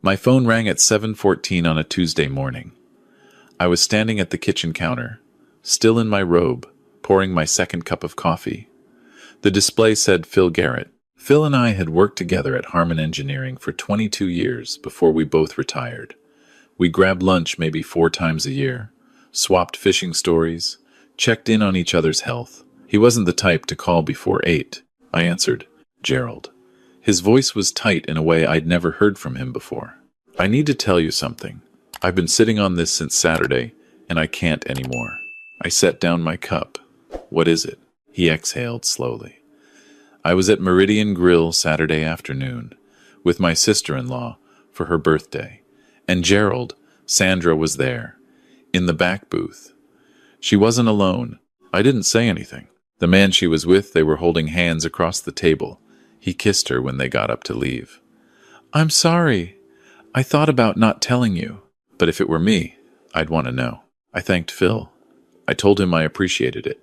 My phone rang at 7:14 on a Tuesday morning. I was standing at the kitchen counter, still in my robe, pouring my second cup of coffee. The display said Phil Garrett. Phil and I had worked together at Harmon Engineering for 22 years before we both retired. We grabbed lunch maybe 4 times a year, swapped fishing stories, checked in on each other's health. He wasn't the type to call before 8. I answered, "Gerald." His voice was tight in a way I'd never heard from him before. "I need to tell you something. I've been sitting on this since Saturday, and I can't anymore." I set down my cup. "What is it?" He exhaled slowly. "I was at Meridian Grill Saturday afternoon with my sister-in-law for her birthday, and Gerald, Sandra, was there, in the back booth. She wasn't alone. I didn't say anything. The man she was with, they were holding hands across the table. He kissed her when they got up to leave. "I'm sorry. I thought about not telling you. But if it were me, I'd want to know." I thanked Phil. I told him I appreciated it.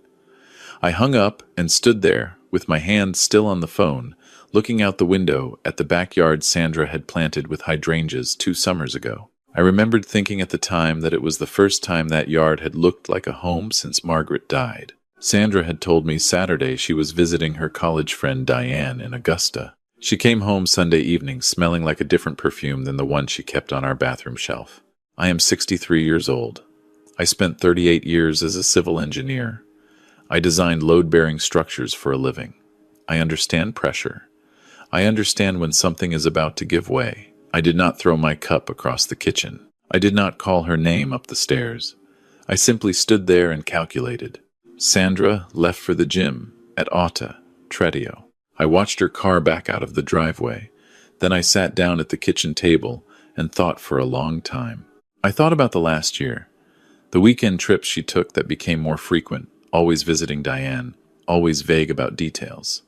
I hung up and stood there, with my hand still on the phone, looking out the window at the backyard Sandra had planted with hydrangeas 2 summers ago. I remembered thinking at the time that it was the first time that yard had looked like a home since Margaret died. Sandra had told me Saturday she was visiting her college friend Diane in Augusta. She came home Sunday evening smelling like a different perfume than the one she kept on our bathroom shelf. I am 63 years old. I spent 38 years as a civil engineer. I designed load-bearing structures for a living. I understand pressure. I understand when something is about to give way. I did not throw my cup across the kitchen. I did not call her name up the stairs. I simply stood there and calculated. Sandra left for the gym at Auta, Tredio. I watched her car back out of the driveway. Then I sat down at the kitchen table and thought for a long time. I thought about the last year, the weekend trips she took that became more frequent, always visiting Diane, always vague about details.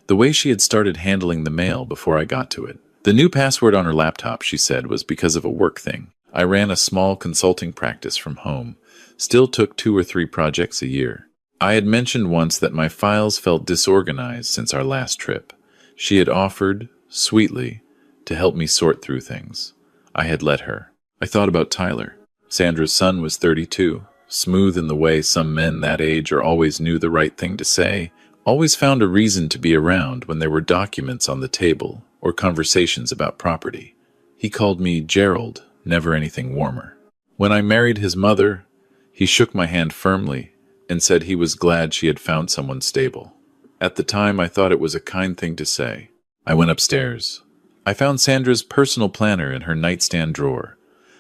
The way she had started handling the mail before I got to it. The new password on her laptop, she said, was because of a work thing. I ran a small consulting practice from home, still took 2 or 3 projects a year. I had mentioned once that my files felt disorganized since our last trip. She had offered, sweetly, to help me sort through things. I had let her. I thought about Tyler. Sandra's son was 32, smooth in the way some men that age always knew the right thing to say, always found a reason to be around when there were documents on the table or conversations about property. He called me Gerald, never anything warmer. When I married his mother, he shook my hand firmly and said he was glad she had found someone stable. At the time, I thought it was a kind thing to say. I went upstairs. I found Sandra's personal planner in her nightstand drawer,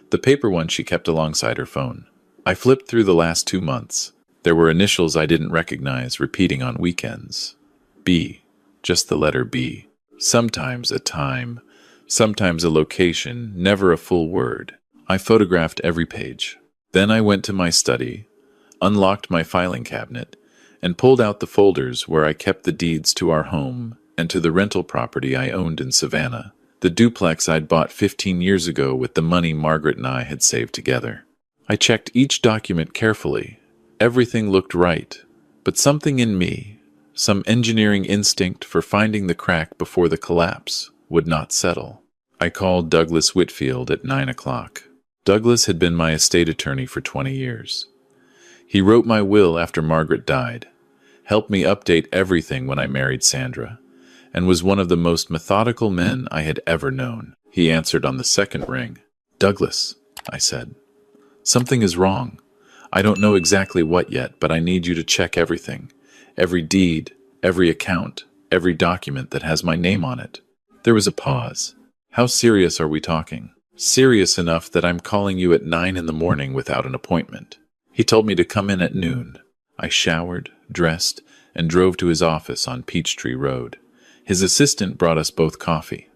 the paper one she kept alongside her phone. I flipped through the last 2 months. There were initials I didn't recognize repeating on weekends. B, just the letter B. Sometimes a time, sometimes a location, never a full word. I photographed every page. Then I went to my study, unlocked my filing cabinet, and pulled out the folders where I kept the deeds to our home and to the rental property I owned in Savannah, the duplex I'd bought 15 years ago with the money Margaret and I had saved together. I checked each document carefully. Everything looked right, but something in me, some engineering instinct for finding the crack before the collapse, would not settle. I called Douglas Whitfield at 9 o'clock. Douglas had been my estate attorney for 20 years. He wrote my will after Margaret died, helped me update everything when I married Sandra, and was one of the most methodical men I had ever known. He answered on the second ring. "Douglas," I said, "something is wrong. I don't know exactly what yet, but I need you to check everything. Every deed, every account, every document that has my name on it." There was a pause. "How serious are we talking?" "Serious enough that I'm calling you at 9 in the morning without an appointment." He told me to come in at noon. I showered, dressed, and drove to his office on Peachtree Road. His assistant brought us both coffee.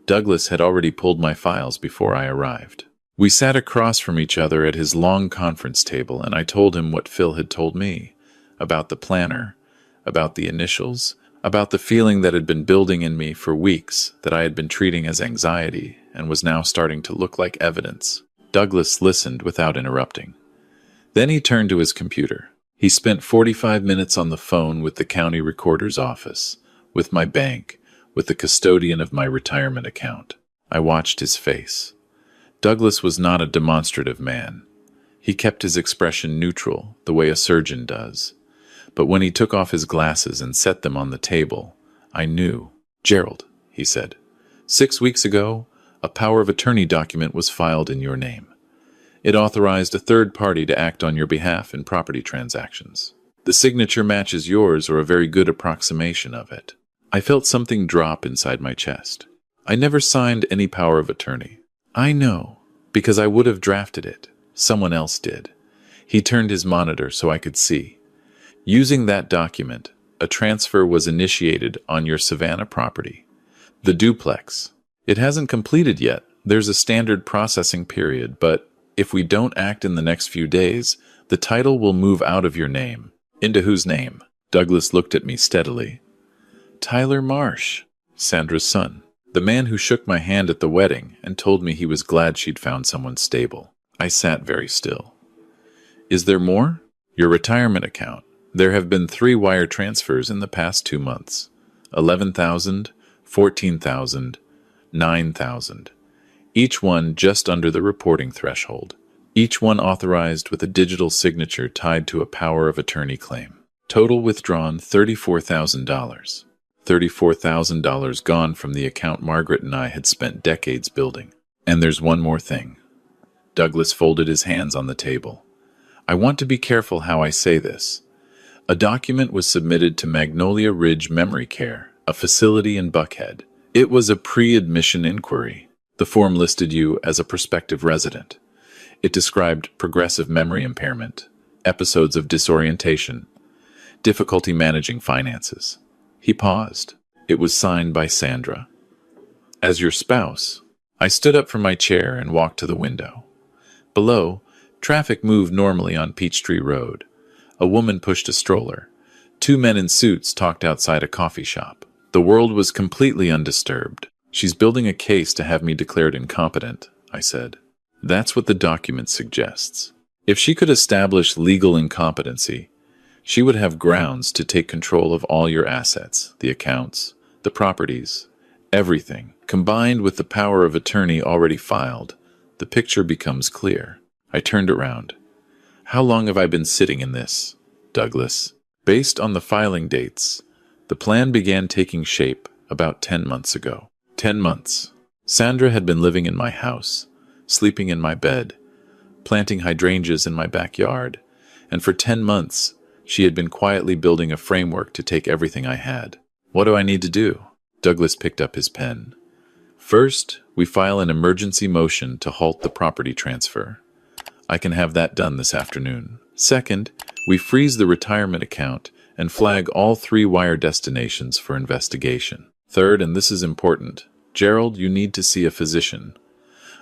Douglas had already pulled my files before I arrived. We sat across from each other at his long conference table, and I told him what Phil had told me, about the planner, about the initials, about the feeling that had been building in me for weeks that I had been treating as anxiety and was now starting to look like evidence. Douglas listened without interrupting. Then he turned to his computer. He spent 45 minutes on the phone with the county recorder's office, with my bank, with the custodian of my retirement account. I watched his face. Douglas was not a demonstrative man. He kept his expression neutral, the way a surgeon does. But when he took off his glasses and set them on the table, I knew. "Gerald," he said, "6 weeks ago, a power of attorney document was filed in your name. It authorized a third party to act on your behalf in property transactions. The signature matches yours, or a very good approximation of it." I felt something drop inside my chest. I never signed any power of attorney. "I know, because I would have drafted it. Someone else did." He turned his monitor so I could see. "Using that document, a transfer was initiated on your Savannah property, the duplex. It hasn't completed yet. There's a standard processing period, but if we don't act in the next few days, the title will move out of your name." "Into whose name?" Douglas looked at me steadily. "Tyler Marsh, Sandra's son. The man who shook my hand at the wedding and told me he was glad she'd found someone stable." I sat very still. "Is there more?" "Your retirement account. There have been 3 wire transfers in the past 2 months. 11,000, 14,000, 9,000. Each one just under the reporting threshold. Each one authorized with a digital signature tied to a power of attorney claim. Total withdrawn $34,000. $34,000 gone from the account Margaret and I had spent decades building. And there's one more thing." Douglas folded his hands on the table. "I want to be careful how I say this. A document was submitted to Magnolia Ridge Memory Care, a facility in Buckhead. It was a pre-admission inquiry. The form listed you as a prospective resident. It described progressive memory impairment, episodes of disorientation, difficulty managing finances." He paused. "It was signed by Sandra. As your spouse." I stood up from my chair and walked to the window. Below, traffic moved normally on Peachtree Road. A woman pushed a stroller. 2 men in suits talked outside a coffee shop. The world was completely undisturbed. "She's building a case to have me declared incompetent," I said. "That's what the document suggests. If she could establish legal incompetency, she would have grounds to take control of all your assets, the accounts, the properties, everything. Combined with the power of attorney already filed, the picture becomes clear." I turned around. "How long have I been sitting in this, Douglas?" "Based on the filing dates, the plan began taking shape about 10 months ago." 10 months. Sandra had been living in my house, sleeping in my bed, planting hydrangeas in my backyard, and for 10 months, she had been quietly building a framework to take everything I had. "What do I need to do?" Douglas picked up his pen. "First, we file an emergency motion to halt the property transfer. I can have that done this afternoon. Second, we freeze the retirement account and flag all 3 wire destinations for investigation. Third, and this is important, Gerald, you need to see a physician,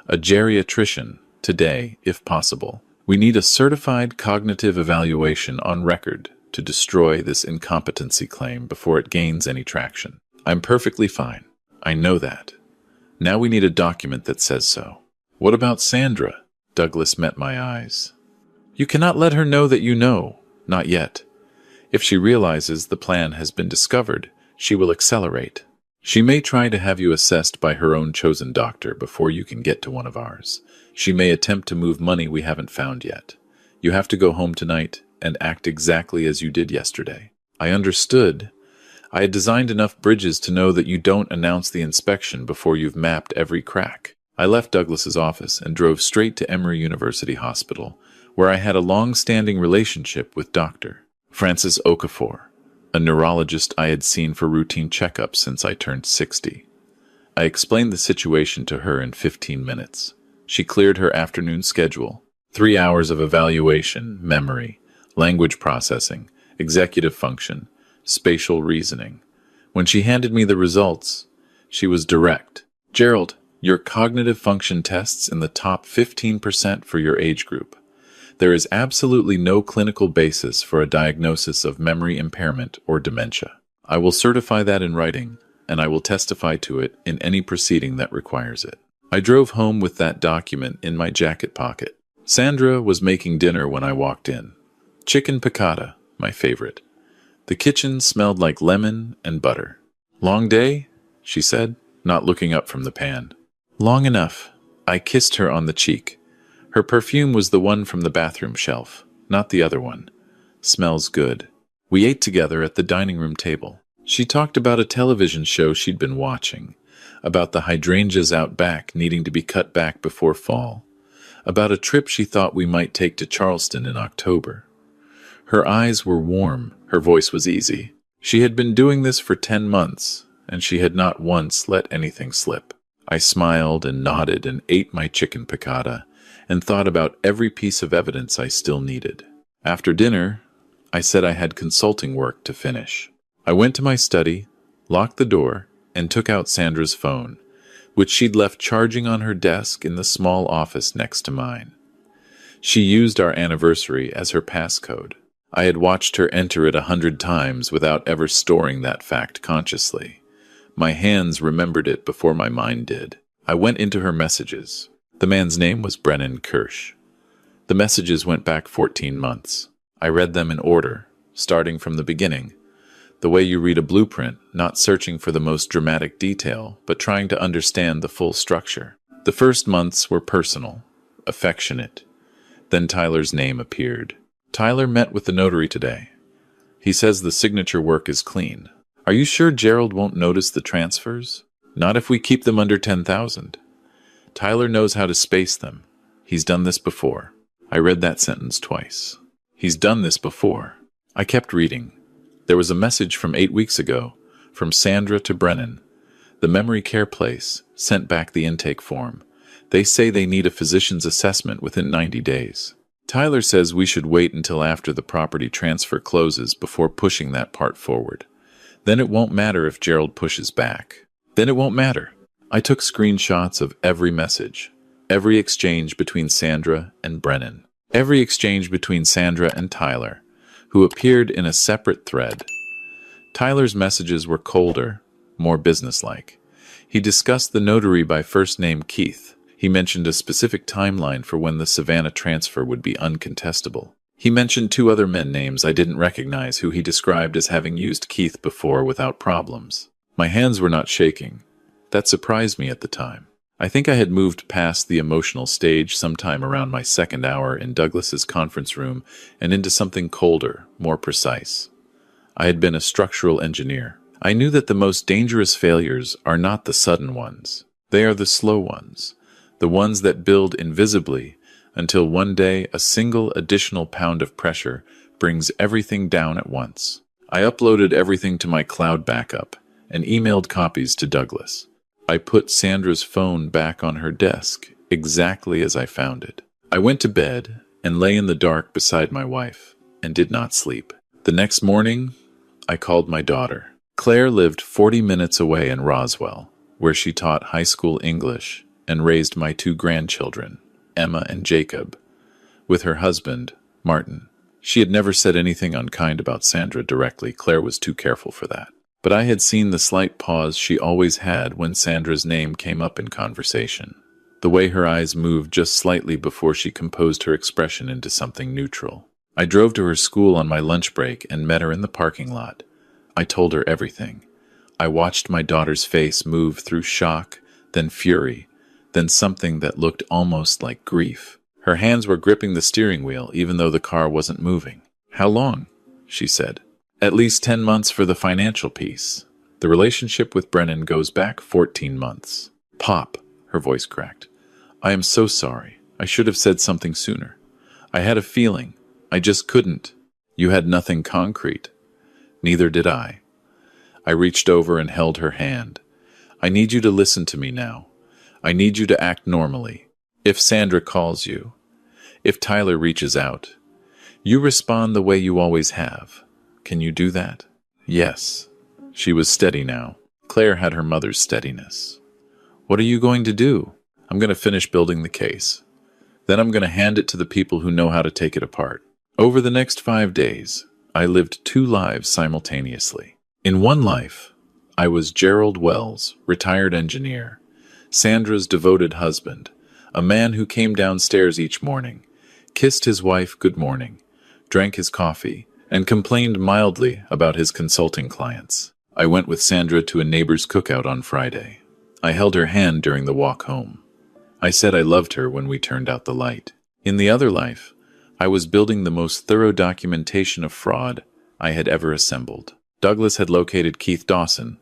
a geriatrician, today, if possible. We need a certified cognitive evaluation on record to destroy this incompetency claim before it gains any traction." "I'm perfectly fine. I know that. Now we need a document that says so." "What about Sandra?" Douglas met my eyes. "You cannot let her know that you know. Not yet. If she realizes the plan has been discovered, she will accelerate. She may try to have you assessed by her own chosen doctor before you can get to one of ours. She may attempt to move money we haven't found yet. You have to go home tonight and act exactly as you did yesterday." I understood. I had designed enough bridges to know that you don't announce the inspection before you've mapped every crack. I left Douglas's office and drove straight to Emory University Hospital, where I had a long-standing relationship with Dr. Francis Okafor, a neurologist I had seen for routine checkups since I turned 60. I explained the situation to her in 15 minutes. She cleared her afternoon schedule. 3 hours of evaluation, memory, language processing, executive function, spatial reasoning. When she handed me the results, she was direct. "Gerald, your cognitive function tests in the top 15% for your age group. There is absolutely no clinical basis for a diagnosis of memory impairment or dementia. I will certify that in writing, and I will testify to it in any proceeding that requires it." I drove home with that document in my jacket pocket. Sandra was making dinner when I walked in. Chicken piccata, my favorite. The kitchen smelled like lemon and butter. "Long day?" she said, not looking up from the pan. Long enough. I kissed her on the cheek. Her perfume was the one from the bathroom shelf, not the other one. Smells good. We ate together at the dining room table. She talked about a television show she'd been watching, about the hydrangeas out back needing to be cut back before fall, about a trip she thought we might take to Charleston in October. Her eyes were warm, her voice was easy. She had been doing this for 10 months, and she had not once let anything slip. I smiled and nodded and ate my chicken piccata and thought about every piece of evidence I still needed. After dinner, I said I had consulting work to finish. I went to my study, locked the door, and took out Sandra's phone, which she'd left charging on her desk in the small office next to mine. She used our anniversary as her passcode. I had watched her enter it 100 times without ever storing that fact consciously. My hands remembered it before my mind did. I went into her messages. The man's name was Brennan Kirsch. The messages went back 14 months. I read them in order, starting from the beginning. The way you read a blueprint, not searching for the most dramatic detail, but trying to understand the full structure. The first months were personal, affectionate. Then Tyler's name appeared. Tyler met with the notary today. He says the signature work is clean. Are you sure Gerald won't notice the transfers? Not if we keep them under 10,000. Tyler knows how to space them. He's done this before. I read that sentence twice. He's done this before. I kept reading. There was a message from 8 weeks ago, from Sandra to Brennan. The memory care place sent back the intake form. They say they need a physician's assessment within 90 days. Tyler says we should wait until after the property transfer closes before pushing that part forward. Then it won't matter if Gerald pushes back. Then it won't matter. I took screenshots of every message, every exchange between Sandra and Brennan, every exchange between Sandra and Tyler, who appeared in a separate thread. Tyler's messages were colder, more businesslike. He discussed the notary by first name Keith. He mentioned a specific timeline for when the Savannah transfer would be uncontestable. He mentioned 2 other men names I didn't recognize who he described as having used Keith before without problems. My hands were not shaking. That surprised me at the time. I think I had moved past the emotional stage sometime around my 2nd hour in Douglas's conference room and into something colder, more precise. I had been a structural engineer. I knew that the most dangerous failures are not the sudden ones. They are the slow ones, the ones that build invisibly until one day a single additional pound of pressure brings everything down at once. I uploaded everything to my cloud backup and emailed copies to Douglas. I put Sandra's phone back on her desk, exactly as I found it. I went to bed and lay in the dark beside my wife, and did not sleep. The next morning, I called my daughter. Claire lived 40 minutes away in Roswell, where she taught high school English and raised my 2 grandchildren, Emma and Jacob, with her husband, Martin. She had never said anything unkind about Sandra directly. Claire was too careful for that. But I had seen the slight pause she always had when Sandra's name came up in conversation. The way her eyes moved just slightly before she composed her expression into something neutral. I drove to her school on my lunch break and met her in the parking lot. I told her everything. I watched my daughter's face move through shock, then fury, then something that looked almost like grief. Her hands were gripping the steering wheel even though the car wasn't moving. "How long?" she said. "At least 10 months for the financial piece. The relationship with Brennan goes back 14 months. Pop," her voice cracked. "I am so sorry. I should have said something sooner. I had a feeling. I just couldn't. You had nothing concrete. Neither did I." I reached over and held her hand. "I need you to listen to me now. I need you to act normally. If Sandra calls you, if Tyler reaches out, you respond the way you always have. Can you do that?" Yes. She was steady now. Claire had her mother's steadiness. "What are you going to do?" "I'm going to finish building the case. Then I'm going to hand it to the people who know how to take it apart." Over the next 5 days, I lived 2 lives simultaneously. In one life, I was Gerald Wells, retired engineer, Sandra's devoted husband, a man who came downstairs each morning, kissed his wife good morning, drank his coffee, and complained mildly about his consulting clients. I went with Sandra to a neighbor's cookout on Friday. I held her hand during the walk home. I said I loved her when we turned out the light. In the other life, I was building the most thorough documentation of fraud I had ever assembled. Douglas had located Keith Dawson,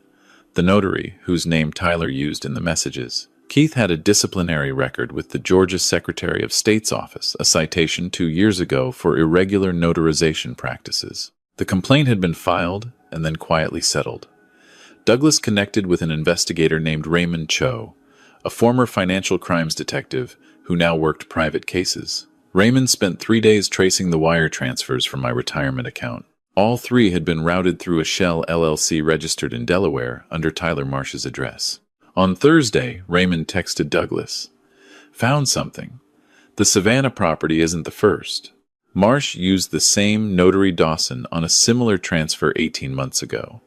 the notary whose name Tyler used in the messages. Keith had a disciplinary record with the Georgia Secretary of State's office, a citation 2 years ago for irregular notarization practices. The complaint had been filed and then quietly settled. Douglas connected with an investigator named Raymond Cho, a former financial crimes detective who now worked private cases. Raymond spent 3 days tracing the wire transfers from my retirement account. All 3 had been routed through a Shell LLC registered in Delaware under Tyler Marsh's address. On Thursday, Raymond texted Douglas, "Found something. The Savannah property isn't the first. Marsh used the same notary Dawson on a similar transfer 18 months ago.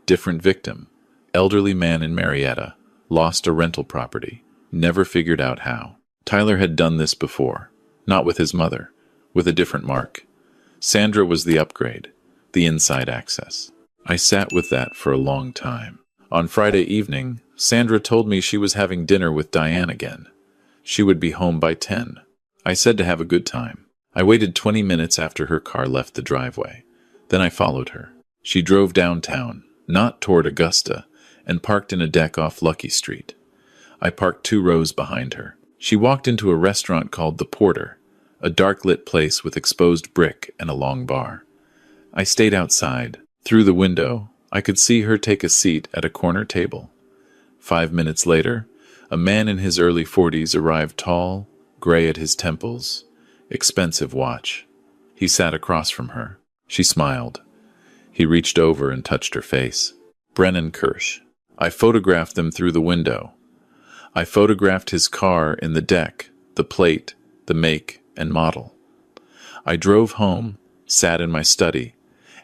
Different victim, elderly man in Marietta, lost a rental property, never figured out how. Tyler had done this before, not with his mother, with a different mark. Sandra was the upgrade, the inside access. I sat with that for a long time. On Friday evening, Sandra told me she was having dinner with Diane again. She would be home by 10. I said to have a good time. I waited 20 minutes after her car left the driveway. Then I followed her. She drove downtown, not toward Augusta, and parked in a deck off Lucky Street. I parked 2 rows behind her. She walked into a restaurant called The Porter, a dark-lit place with exposed brick and a long bar. I stayed outside. Through the window, I could see her take a seat at a corner table. 5 minutes later, a man in his early 40s arrived, tall, gray at his temples, expensive watch. He sat across from her. She smiled. He reached over and touched her face. Brennan Kirsch. I photographed them through the window. I photographed his car in the deck, the plate, the make and model. I drove home, sat in my study,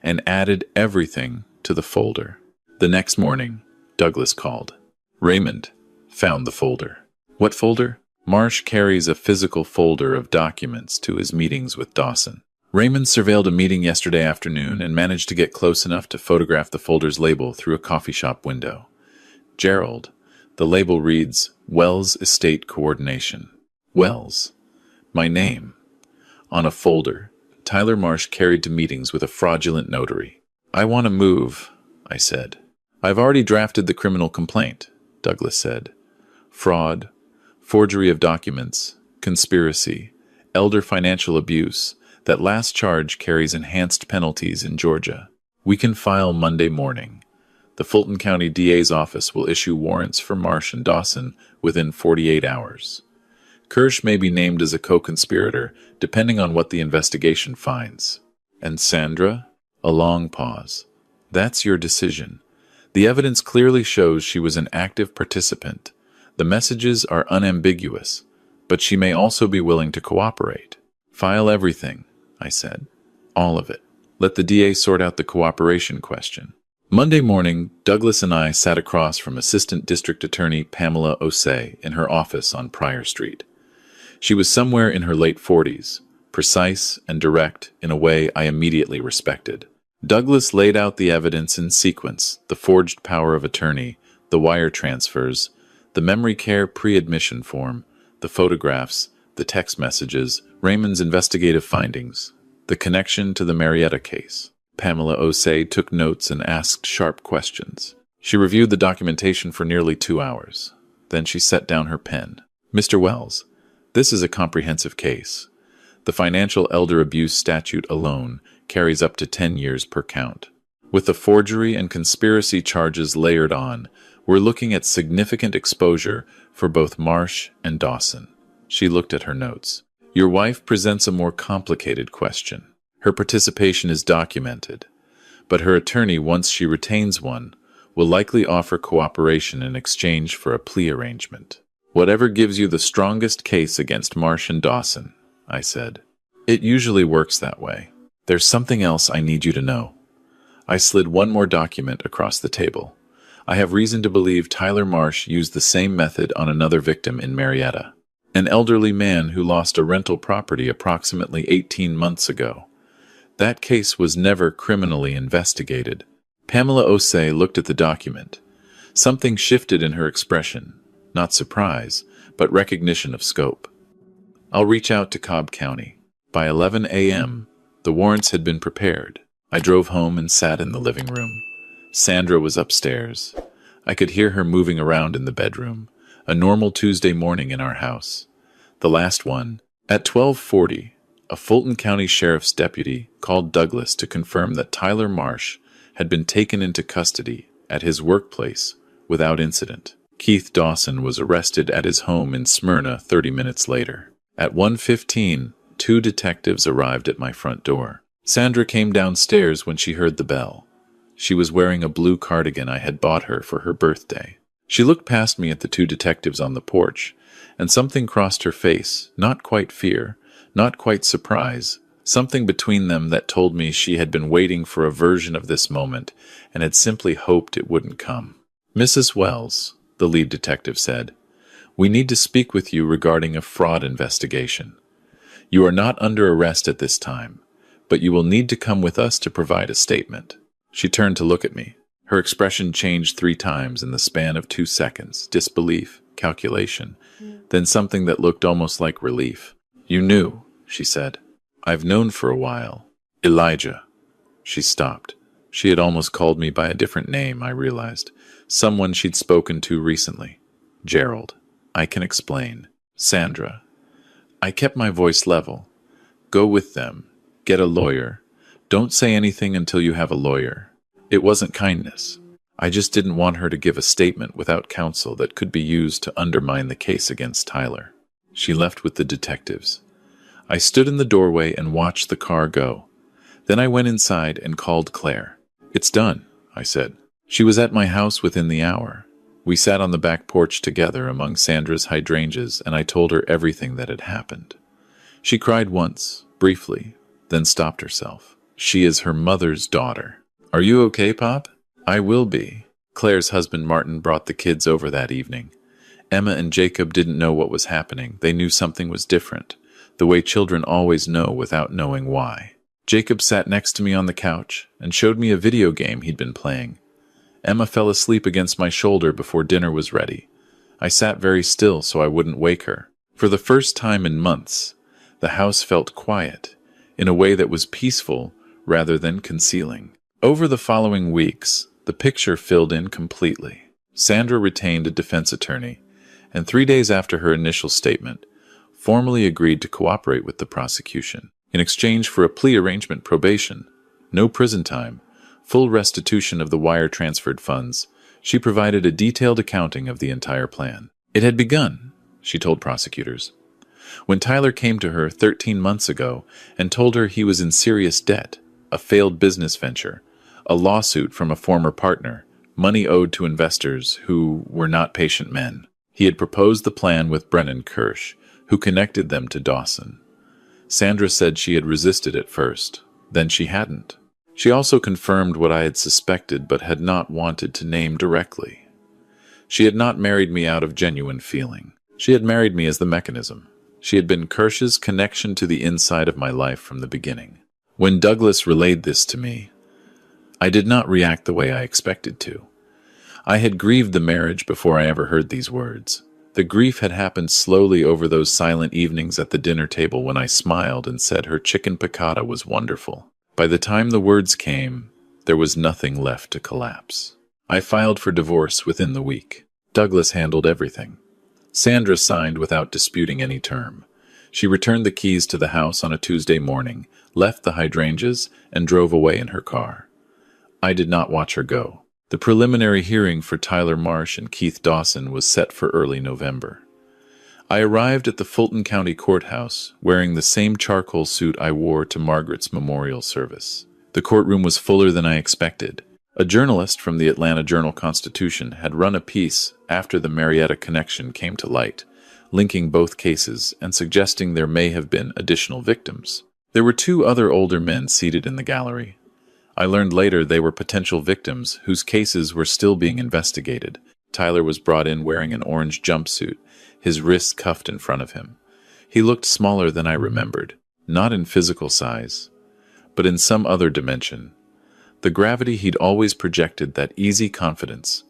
and added everything to the folder. The next morning, Douglas called. Raymond found the folder. What folder? Marsh carries a physical folder of documents to his meetings with Dawson. Raymond surveilled a meeting yesterday afternoon and managed to get close enough to photograph the folder's label through a coffee shop window. Gerald. The label reads, Wells Estate Coordination. Wells. My name. On a folder, Tyler Marsh carried to meetings with a fraudulent notary. I want to move, I said. I've already drafted the criminal complaint, Douglas said. Fraud, forgery of documents, conspiracy, elder financial abuse. That last charge carries enhanced penalties in Georgia. We can file Monday morning. The Fulton County DA's office will issue warrants for Marsh and Dawson within 48 hours. Kirsch may be named as a co-conspirator, depending on what the investigation finds. And Sandra? A long pause. That's your decision. The evidence clearly shows she was an active participant. The messages are unambiguous, but she may also be willing to cooperate. File everything, I said. All of it. Let the DA sort out the cooperation question. Monday morning, Douglas and I sat across from Assistant District Attorney Pamela Osei in her office on Pryor Street. She was somewhere in her late 40s, precise and direct in a way I immediately respected. Douglas laid out the evidence in sequence: the forged power of attorney, the wire transfers, the memory care pre-admission form, the photographs, the text messages, Raymond's investigative findings, the connection to the Marietta case. Pamela Osei took notes and asked sharp questions. She reviewed the documentation for nearly 2 hours. Then she set down her pen. Mr. Wells, this is a comprehensive case. The financial elder abuse statute alone carries up to 10 years per count. With the forgery and conspiracy charges layered on, we're looking at significant exposure for both Marsh and Dawson. She looked at her notes. Your wife presents a more complicated question. Her participation is documented, but her attorney, once she retains one, will likely offer cooperation in exchange for a plea arrangement. Whatever gives you the strongest case against Marsh and Dawson, I said. It usually works that way. There's something else I need you to know. I slid one more document across the table. I have reason to believe Tyler Marsh used the same method on another victim in Marietta, an elderly man who lost a rental property approximately 18 months ago. That case was never criminally investigated. Pamela Osei looked at the document. Something shifted in her expression, not surprise, but recognition of scope. I'll reach out to Cobb County. By 11 a.m., the warrants had been prepared. I drove home and sat in the living room. Sandra was upstairs. I could hear her moving around in the bedroom, a normal Tuesday morning in our house. The last one. At 12:40, a Fulton County Sheriff's deputy called Douglas to confirm that Tyler Marsh had been taken into custody at his workplace without incident. Keith Dawson was arrested at his home in Smyrna 30 minutes later. At 1:15, 2 detectives arrived at my front door. Sandra came downstairs when she heard the bell. She was wearing a blue cardigan I had bought her for her birthday. She looked past me at the 2 detectives on the porch, and something crossed her face, not quite fear, not quite surprise, something between them that told me she had been waiting for a version of this moment and had simply hoped it wouldn't come. "Mrs. Wells," the lead detective said, "we need to speak with you regarding a fraud investigation. You are not under arrest at this time, but you will need to come with us to provide a statement." She turned to look at me. Her expression changed 3 times in the span of 2 seconds: disbelief, calculation, then something that looked almost like relief. "You knew," she said. "I've known for a while. Elijah." She stopped. She had almost called me by a different name, I realized. Someone she'd spoken to recently. "Gerald. I can explain." "Sandra." I kept my voice level. "Go with them. Get a lawyer. Don't say anything until you have a lawyer." It wasn't kindness. I just didn't want her to give a statement without counsel that could be used to undermine the case against Tyler. She left with the detectives. I stood in the doorway and watched the car go. Then I went inside and called Claire. "It's done," I said. She was at my house within the hour. We sat on the back porch together among Sandra's hydrangeas, and I told her everything that had happened. She cried once, briefly, then stopped herself. She is her mother's daughter. "Are you okay, Pop?" "I will be." Claire's husband Martin brought the kids over that evening. Emma and Jacob didn't know what was happening. They knew something was different, the way children always know without knowing why. Jacob sat next to me on the couch and showed me a video game he'd been playing. Emma fell asleep against my shoulder before dinner was ready. I sat very still so I wouldn't wake her. For the first time in months, the house felt quiet, in a way that was peaceful rather than concealing. Over the following weeks, the picture filled in completely. Sandra retained a defense attorney, and 3 days after her initial statement, formally agreed to cooperate with the prosecution. In exchange for a plea arrangement probation, no prison time, full restitution of the wire-transferred funds, she provided a detailed accounting of the entire plan. It had begun, she told prosecutors, when Tyler came to her 13 months ago and told her he was in serious debt, a failed business venture, a lawsuit from a former partner, money owed to investors who were not patient men. He had proposed the plan with Brennan Kirsch, who connected them to Dawson. Sandra said she had resisted at first, then she hadn't. She also confirmed what I had suspected but had not wanted to name directly. She had not married me out of genuine feeling. She had married me as the mechanism. She had been Kirsch's connection to the inside of my life from the beginning. When Douglas relayed this to me, I did not react the way I expected to. I had grieved the marriage before I ever heard these words. The grief had happened slowly over those silent evenings at the dinner table when I smiled and said her chicken piccata was wonderful. By the time the words came, there was nothing left to collapse. I filed for divorce within the week. Douglas handled everything. Sandra signed without disputing any term. She returned the keys to the house on a Tuesday morning, left the hydrangeas, and drove away in her car. I did not watch her go. The preliminary hearing for Tyler Marsh and Keith Dawson was set for early November. I arrived at the Fulton County Courthouse wearing the same charcoal suit I wore to Margaret's memorial service. The courtroom was fuller than I expected. A journalist from the Atlanta Journal-Constitution had run a piece after the Marietta connection came to light, linking both cases and suggesting there may have been additional victims. There were 2 other older men seated in the gallery. I learned later they were potential victims whose cases were still being investigated. Tyler was brought in wearing an orange jumpsuit, his wrists cuffed in front of him. He looked smaller than I remembered, not in physical size, but in some other dimension. The gravity he'd always projected, that easy confidence,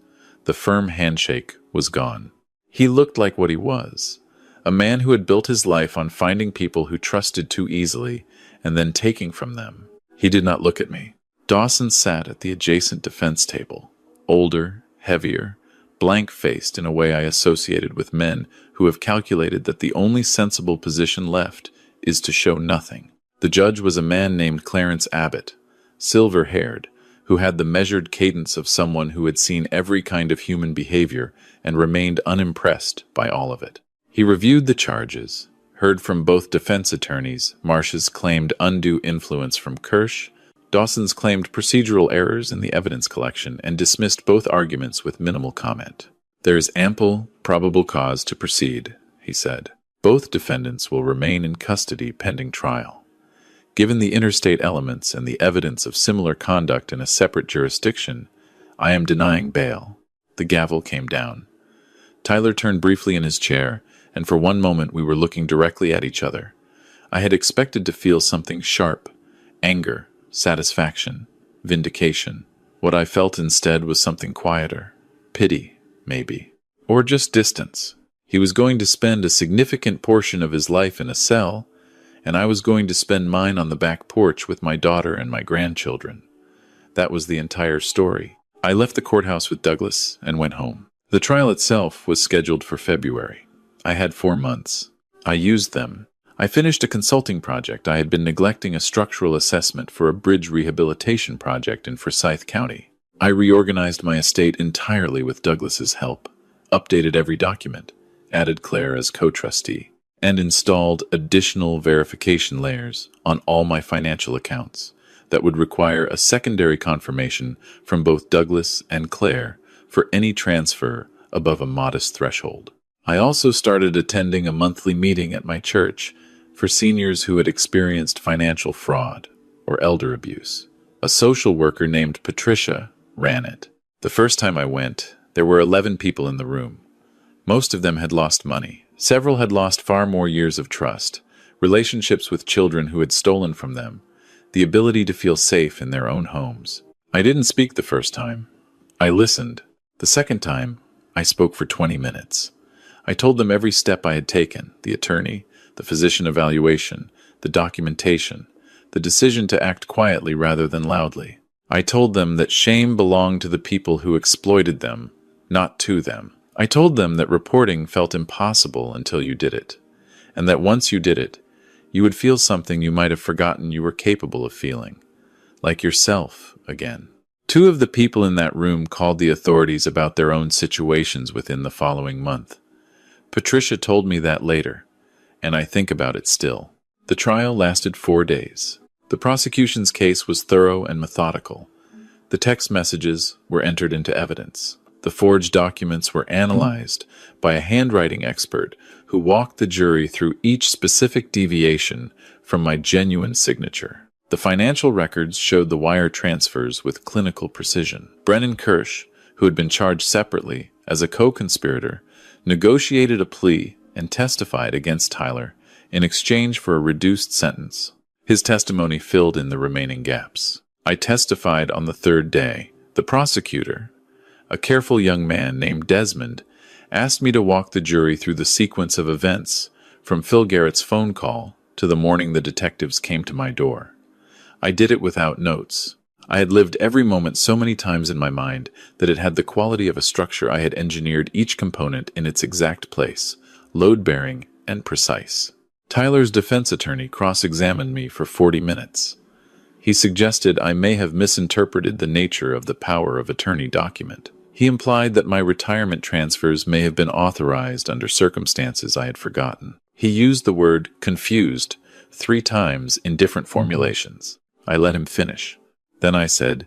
The firm handshake was gone. He looked like what he was, a man who had built his life on finding people who trusted too easily and then taking from them. He did not look at me. Dawson sat at the adjacent defense table, older, heavier, blank-faced in a way I associated with men who have calculated that the only sensible position left is to show nothing. The judge was a man named Clarence Abbott, silver-haired, who had the measured cadence of someone who had seen every kind of human behavior and remained unimpressed by all of it. He reviewed the charges, heard from both defense attorneys Marsh's claimed undue influence from Kirsch, Dawson's claimed procedural errors in the evidence collection, and dismissed both arguments with minimal comment. "There is ample, probable cause to proceed," he said. "Both defendants will remain in custody pending trial. Given the interstate elements and the evidence of similar conduct in a separate jurisdiction, I am denying bail." The gavel came down. Tyler turned briefly in his chair, and for one moment we were looking directly at each other. I had expected to feel something sharp, anger, satisfaction, vindication. What I felt instead was something quieter, pity, maybe, or just distance. He was going to spend a significant portion of his life in a cell, and I was going to spend mine on the back porch with my daughter and my grandchildren. That was the entire story. I left the courthouse with Douglas and went home. The trial itself was scheduled for February. I had 4 months. I used them. I finished a consulting project. I had been neglecting a structural assessment for a bridge rehabilitation project in Forsyth County. I reorganized my estate entirely with Douglas's help, updated every document, added Claire as co-trustee, and installed additional verification layers on all my financial accounts that would require a secondary confirmation from both Douglas and Claire for any transfer above a modest threshold. I also started attending a monthly meeting at my church for seniors who had experienced financial fraud or elder abuse. A social worker named Patricia ran it. The first time I went, there were 11 people in the room. Most of them had lost money. Several had lost far more years of trust, relationships with children who had stolen from them, the ability to feel safe in their own homes. I didn't speak the first time. I listened. The second time, I spoke for 20 minutes. I told them every step I had taken, the attorney, the physician evaluation, the documentation, the decision to act quietly rather than loudly. I told them that shame belonged to the people who exploited them, not to them. I told them that reporting felt impossible until you did it, and that once you did it, you would feel something you might have forgotten you were capable of feeling, like yourself again. 2 of the people in that room called the authorities about their own situations within the following month. Patricia told me that later, and I think about it still. The trial lasted 4 days. The prosecution's case was thorough and methodical. The text messages were entered into evidence. The forged documents were analyzed by a handwriting expert who walked the jury through each specific deviation from my genuine signature. The financial records showed the wire transfers with clinical precision. Brennan Kirsch, who had been charged separately as a co-conspirator, negotiated a plea and testified against Tyler in exchange for a reduced sentence. His testimony filled in the remaining gaps. I testified on the 3rd day. The prosecutor, a careful young man named Desmond, asked me to walk the jury through the sequence of events from Phil Garrett's phone call to the morning the detectives came to my door. I did it without notes. I had lived every moment so many times in my mind that it had the quality of a structure I had engineered each component in its exact place, load-bearing and precise. Tyler's defense attorney cross-examined me for 40 minutes. He suggested I may have misinterpreted the nature of the power of attorney document. He implied that my retirement transfers may have been authorized under circumstances I had forgotten. He used the word confused 3 times in different formulations. I let him finish. Then I said,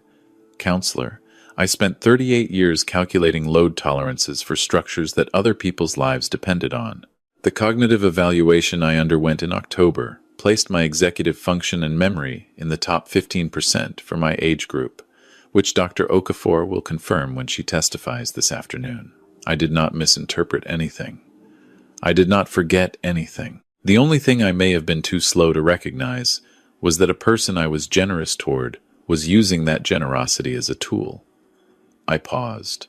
"Counselor, I spent 38 years calculating load tolerances for structures that other people's lives depended on. The cognitive evaluation I underwent in October placed my executive function and memory in the top 15% for my age group, which Dr. Okafor will confirm when she testifies this afternoon. I did not misinterpret anything. I did not forget anything. The only thing I may have been too slow to recognize was that a person I was generous toward was using that generosity as a tool." I paused.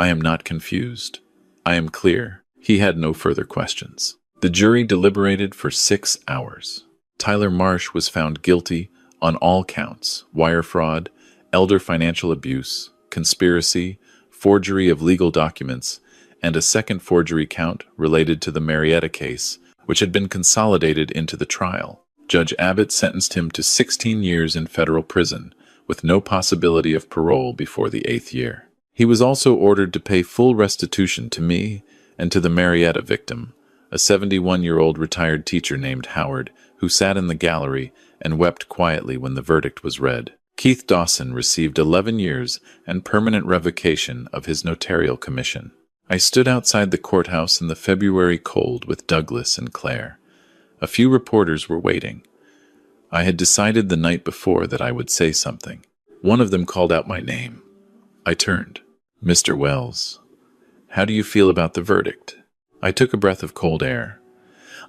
I am not confused. I am clear. He had no further questions. The jury deliberated for 6 hours. Tyler Marsh was found guilty on all counts: wire fraud, elder financial abuse, conspiracy, forgery of legal documents, and a second forgery count related to the Marietta case, which had been consolidated into the trial. Judge Abbott sentenced him to 16 years in federal prison, with no possibility of parole before the 8th year. He was also ordered to pay full restitution to me and to the Marietta victim, a 71-year-old retired teacher named Howard, who sat in the gallery and wept quietly when the verdict was read. Keith Dawson received 11 years and permanent revocation of his notarial commission. I stood outside the courthouse in the February cold with Douglas and Claire. A few reporters were waiting. I had decided the night before that I would say something. One of them called out my name. I turned. "Mr. Wells, how do you feel about the verdict?" I took a breath of cold air.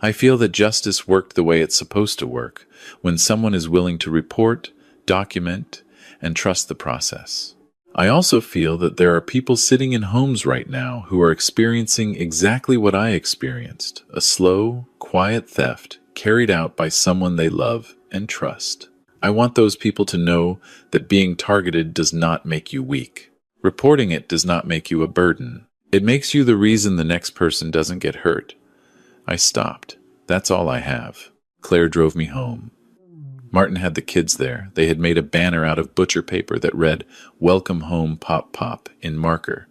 I feel that justice worked the way it's supposed to work, when someone is willing to report, document, and trust the process. I also feel that there are people sitting in homes right now who are experiencing exactly what I experienced: a slow, quiet theft carried out by someone they love and trust. I want those people to know that being targeted does not make you weak. Reporting it does not make you a burden. It makes you the reason the next person doesn't get hurt. I stopped. That's all I have. Claire drove me home. Martin had the kids there. They had made a banner out of butcher paper that read, "Welcome home, Pop Pop," in marker,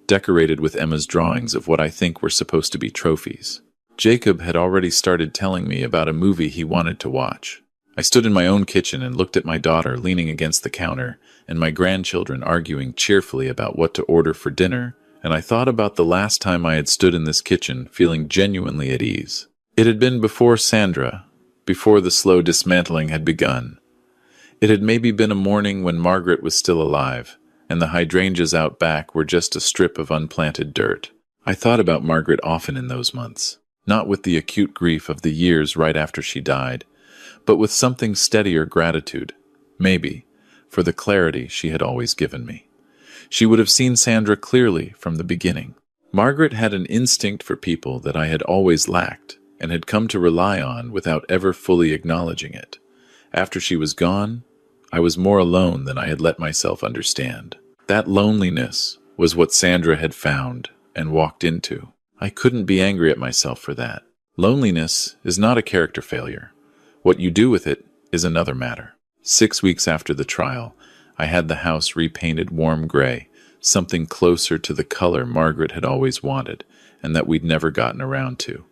decorated with Emma's drawings of what I think were supposed to be trophies. Jacob had already started telling me about a movie he wanted to watch. I stood in my own kitchen and looked at my daughter leaning against the counter and my grandchildren arguing cheerfully about what to order for dinner, and I thought about the last time I had stood in this kitchen feeling genuinely at ease. It had been before Sandra, before the slow dismantling had begun. It had maybe been a morning when Margaret was still alive, and the hydrangeas out back were just a strip of unplanted dirt. I thought about Margaret often in those months, not with the acute grief of the years right after she died, but with something steadier gratitude, maybe, for the clarity she had always given me. She would have seen Sandra clearly from the beginning. Margaret had an instinct for people that I had always lacked, and had come to rely on without ever fully acknowledging it. After she was gone, I was more alone than I had let myself understand. That loneliness was what Sandra had found and walked into. I couldn't be angry at myself for that. Loneliness is not a character failure. What you do with it is another matter. 6 weeks after the trial, I had the house repainted warm gray, something closer to the color Margaret had always wanted, and that we'd never gotten around to.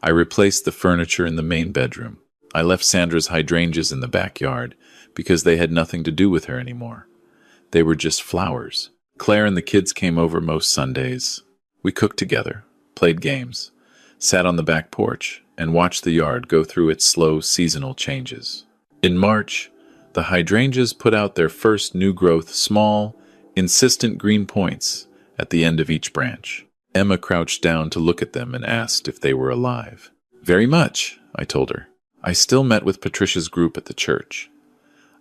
I replaced the furniture in the main bedroom. I left Sandra's hydrangeas in the backyard because they had nothing to do with her anymore. They were just flowers. Claire and the kids came over most Sundays. We cooked together, played games, sat on the back porch, and watched the yard go through its slow seasonal changes. In March, the hydrangeas put out their first new growth, small, insistent green points at the end of each branch. Emma crouched down to look at them and asked if they were alive. "Very much," I told her. I still met with Patricia's group at the church.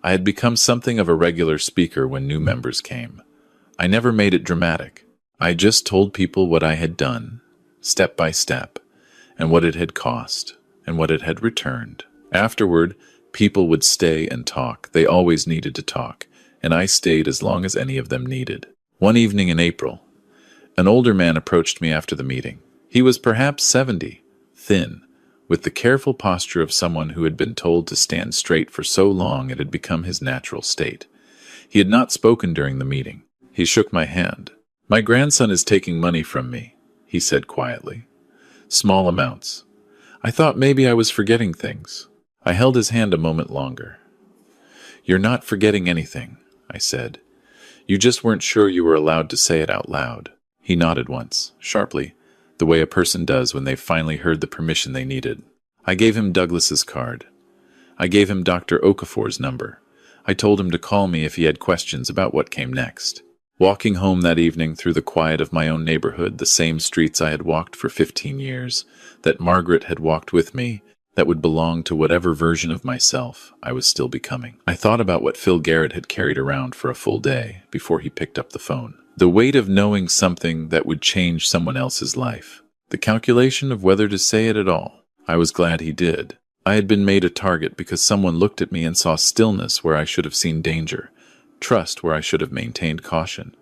I had become something of a regular speaker when new members came. I never made it dramatic. I just told people what I had done, step by step, and what it had cost, and what it had returned. Afterward, people would stay and talk. They always needed to talk, and I stayed as long as any of them needed. One evening in April, an older man approached me after the meeting. He was perhaps 70, thin, with the careful posture of someone who had been told to stand straight for so long it had become his natural state. He had not spoken during the meeting. He shook my hand. "My grandson is taking money from me," he said quietly. "Small amounts. I thought maybe I was forgetting things." I held his hand a moment longer. "You're not forgetting anything," I said. "You just weren't sure you were allowed to say it out loud." He nodded once, sharply, the way a person does when they've finally heard the permission they needed. I gave him Douglas's card. I gave him Dr. Okafor's number. I told him to call me if he had questions about what came next. Walking home that evening through the quiet of my own neighborhood, the same streets I had walked for 15 years, that Margaret had walked with me, that would belong to whatever version of myself I was still becoming. I thought about what Phil Garrett had carried around for a full day before he picked up the phone. The weight of knowing something that would change someone else's life. The calculation of whether to say it at all. I was glad he did. I had been made a target because someone looked at me and saw stillness where I should have seen danger, trust where I should have maintained caution.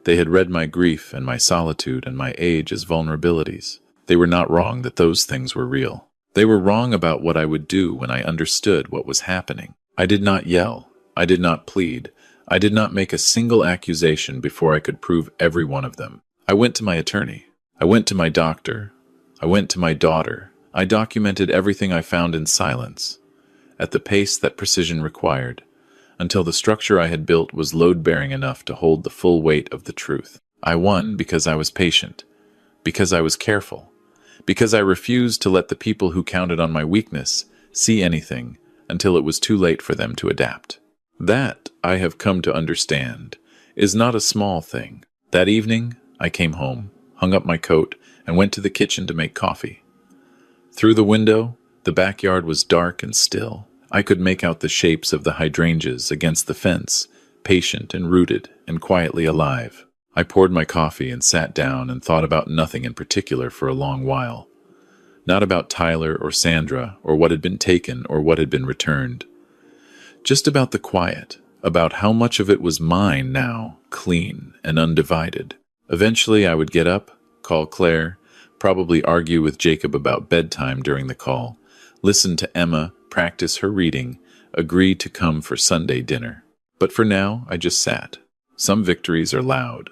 They had read my grief and my solitude and my age as vulnerabilities. They were not wrong that those things were real. They were wrong about what I would do when I understood what was happening. I did not yell. I did not plead. I did not make a single accusation before I could prove every one of them. I went to my attorney. I went to my doctor. I went to my daughter. I documented everything I found in silence, at the pace that precision required, until the structure I had built was load-bearing enough to hold the full weight of the truth. I won because I was patient, because I was careful, because I refused to let the people who counted on my weakness see anything until it was too late for them to adapt. That, I have come to understand, is not a small thing. That evening, I came home, hung up my coat, and went to the kitchen to make coffee. Through the window, the backyard was dark and still. I could make out the shapes of the hydrangeas against the fence, patient and rooted and quietly alive. I poured my coffee and sat down and thought about nothing in particular for a long while. Not about Tyler or Sandra or what had been taken or what had been returned. Just about the quiet, about how much of it was mine now, clean and undivided. Eventually I would get up, call Claire, probably argue with Jacob about bedtime during the call, listen to Emma, practice her reading, agree to come for Sunday dinner. But for now, I just sat. Some victories are loud.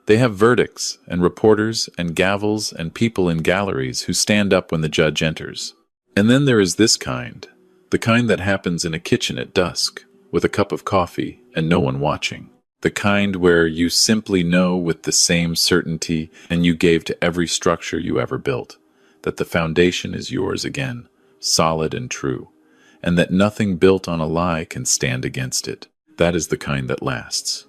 They have verdicts and reporters and gavels and people in galleries who stand up when the judge enters. And then there is this kind, the kind that happens in a kitchen at dusk, with a cup of coffee and no one watching. The kind where you simply know with the same certainty and you gave to every structure you ever built, that the foundation is yours again, solid and true, and that nothing built on a lie can stand against it. That is the kind that lasts.